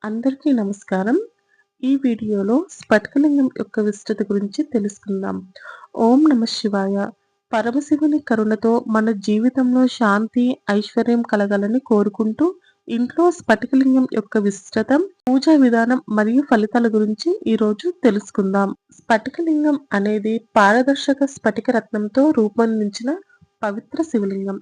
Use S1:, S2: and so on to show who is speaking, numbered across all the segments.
S1: అందరికీ నమస్కారం. ఈ వీడియోలో స్ఫటికలింగం యొక్క విశిష్టత గురించి తెలుసుకుందాం. ఓం నమః శివాయ. పరమశివుని కరుణతో మన జీవితంలో శాంతి, ఐశ్వర్యం కలగాలని కోరుకుంటూ ఇంట్లో స్ఫటికలింగం యొక్క విశిష్టత, పూజా విధానం మరియు ఫలితాల గురించి ఈరోజు తెలుసుకుందాం. స్ఫటికలింగం అనేది పారదర్శక స్ఫటిక రత్నంతో రూపొందించిన పవిత్ర శివలింగం.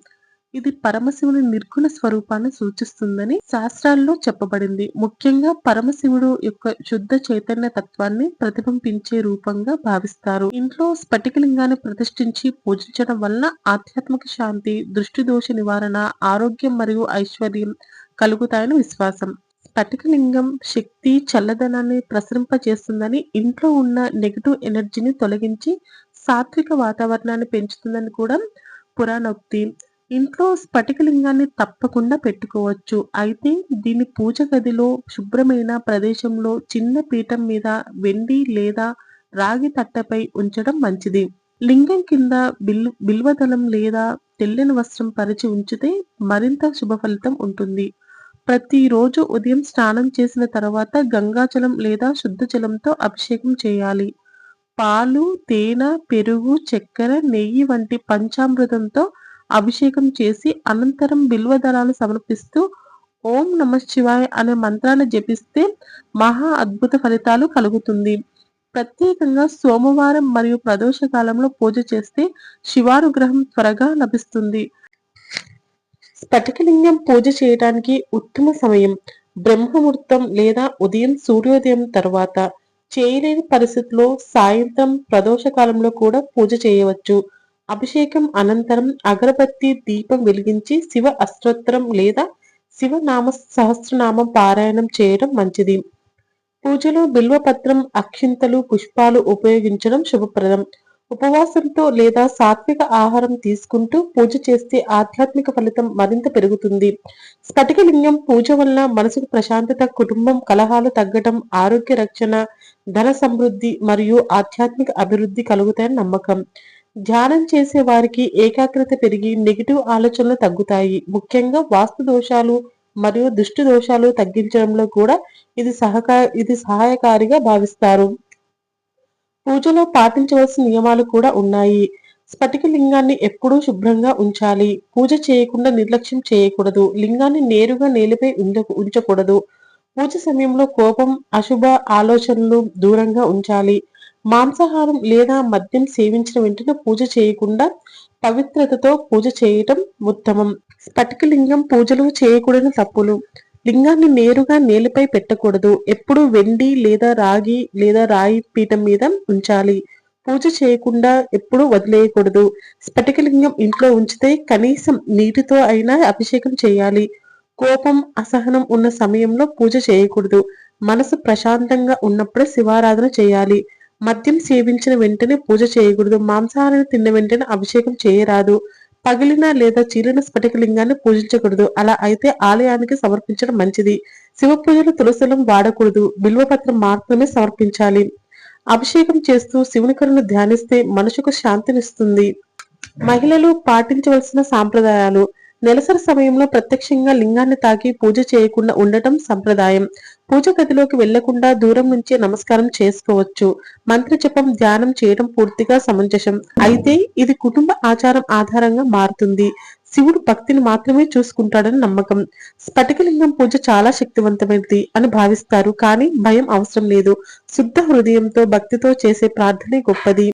S1: ఇది పరమశివుని నిర్గుణ స్వరూపాన్ని సూచిస్తుందని శాస్త్రాల్లో చెప్పబడింది. ముఖ్యంగా పరమశివుడు యొక్క శుద్ధ చైతన్య తత్వాన్ని ప్రతిబింబించే రూపంగా భావిస్తారు. ఇంట్లో స్ఫటికలింగాన్ని ప్రతిష్ఠించి పూజించడం వలన ఆధ్యాత్మిక శాంతి, దృష్టి దోష నివారణ, ఆరోగ్యం మరియు ఐశ్వర్యం కలుగుతాయని విశ్వాసం. స్ఫటికలింగం శక్తి, చల్లదనాన్ని ప్రసరింపజేస్తుందని, ఇంట్లో ఉన్న నెగటివ్ ఎనర్జీని తొలగించి సాత్విక వాతావరణాన్ని పెంచుతుందని కూడా పురాణోక్తి. ఇంట్లో స్ఫటికలింగాన్ని తప్పకుండా పెట్టుకోవచ్చు. అయితే దీన్ని పూజ గదిలో శుభ్రమైన ప్రదేశంలో చిన్న పీఠం మీద వెండి లేదా రాగి తట్టపై ఉంచడం మంచిది. లింగం కింద బిల్వదళం లేదా తెల్లని వస్త్రం పరిచి ఉంచితే మరింత శుభ ఫలితం ఉంటుంది. ప్రతిరోజు ఉదయం స్నానం చేసిన తర్వాత గంగాజలం లేదా శుద్ధ జలంతో అభిషేకం చేయాలి. పాలు, తేనె, పెరుగు, చక్కెర, నెయ్యి వంటి పంచామృతంతో అభిషేకం చేసి అనంతరం బిల్వదళాలు సమర్పిస్తూ ఓం నమః శివాయ అనే మంత్రాన్ని జపిస్తే మహా అద్భుత ఫలితాలు కలుగుతుంది. ప్రత్యేకంగా సోమవారం మరియు ప్రదోష కాలంలో పూజ చేస్తే శివానుగ్రహం త్వరగా లభిస్తుంది. స్ఫటికలింగం పూజ చేయడానికి ఉత్తమ సమయం బ్రహ్మముహూర్తం లేదా ఉదయం సూర్యోదయం తర్వాత. చేయలేని పరిస్థితుల్లో సాయంత్రం ప్రదోష కాలంలో కూడా పూజ చేయవచ్చు. అభిషేకం అనంతరం అగరబత్తి దీపం వెలిగించి శివ అష్టోత్తరం లేదా శివనామ సహస్రనామం పారాయణం చేయడం మంచిది. పూజలో బిల్వపత్రం, అక్షింతలు, పుష్పాలు ఉపయోగించడం శుభప్రదం. ఉపవాసంతో లేదా సాత్విక ఆహారం తీసుకుంటూ పూజ చేస్తే ఆధ్యాత్మిక ఫలితం మరింత పెరుగుతుంది. స్ఫటికలింగం పూజ వల్ల మనసుకు ప్రశాంతత, కుటుంబం కలహాలు తగ్గడం, ఆరోగ్య రక్షణ, ధన సమృద్ధి మరియు ఆధ్యాత్మిక అభివృద్ధి కలుగుతాయని నమ్మకం. ధ్యానం చేసే వారికి ఏకాగ్రత పెరిగి నెగిటివ్ ఆలోచనలు తగ్గుతాయి. ముఖ్యంగా వాస్తు దోషాలు మరియు దృష్టి దోషాలు తగ్గించడంలో కూడా ఇది సహాయకారిగా భావిస్తారు. పూజలో పాటించవలసిన నియమాలు కూడా ఉన్నాయి. స్ఫటికలింగాన్ని ఎప్పుడూ శుభ్రంగా ఉంచాలి. పూజ చేయకుండా నిర్లక్ష్యం చేయకూడదు. లింగాన్ని నేరుగా నేలపై ఉంచకూడదు. పూజ సమయంలో కోపం, అశుభ ఆలోచనలు దూరంగా ఉంచాలి. మాంసాహారం లేదా మద్యం సేవించిన వెంటనే పూజ చేయకుండా పవిత్రతతో పూజ చేయటం ఉత్తమం. స్ఫటికలింగం పూజలు చేయకూడని తప్పులు. లింగాన్ని నేరుగా నేలపై పెట్టకూడదు. ఎప్పుడు వెండి లేదా రాగి లేదా రాయి పీఠం మీద ఉంచాలి. పూజ చేయకుండా ఎప్పుడు వదిలేయకూడదు. స్ఫటికలింగం ఇంట్లో ఉంచితే కనీసం నీటితో అయినా అభిషేకం చేయాలి. కోపం, అసహనం ఉన్న సమయంలో పూజ చేయకూడదు. మనసు ప్రశాంతంగా ఉన్నప్పుడే శివారాధన చేయాలి. మద్యం సేవించిన వెంటనే పూజ చేయకూడదు. మాంసాహారాన్ని తిన్న వెంటనే అభిషేకం చేయరాదు. పగిలిన లేదా చీలిన స్ఫటికలింగాన్ని పూజించకూడదు. అలా అయితే ఆలయానికి సమర్పించడం మంచిది. శివ పూజలు తులసిలం వాడకూడదు. బిల్వపత్రం మాత్రమే సమర్పించాలి. అభిషేకం చేస్తూ శివుని కరును ధ్యానిస్తే మనసుకు శాంతినిస్తుంది. మహిళలు పాటించవలసిన సాంప్రదాయాలు. నెలసరి సమయంలో ప్రత్యక్షంగా లింగాన్ని తాకి పూజ చేయకుండా ఉండటం సంప్రదాయం. పూజ గదిలోకి వెళ్లకుండా దూరం నుంచే నమస్కారం చేసుకోవచ్చు. మంత్ర జపం, ధ్యానం చేయడం పూర్తిగా సమంజసం. అయితే ఇది కుటుంబ ఆచారం ఆధారంగా మారుతుంది. శివుడు భక్తిని మాత్రమే చూసుకుంటాడని నమ్మకం. స్ఫటికలింగం పూజ చాలా శక్తివంతమైనది అని భావిస్తారు. కానీ భయం అవసరం లేదు. శుద్ధ హృదయంతో భక్తితో చేసే ప్రార్థనే గొప్పది.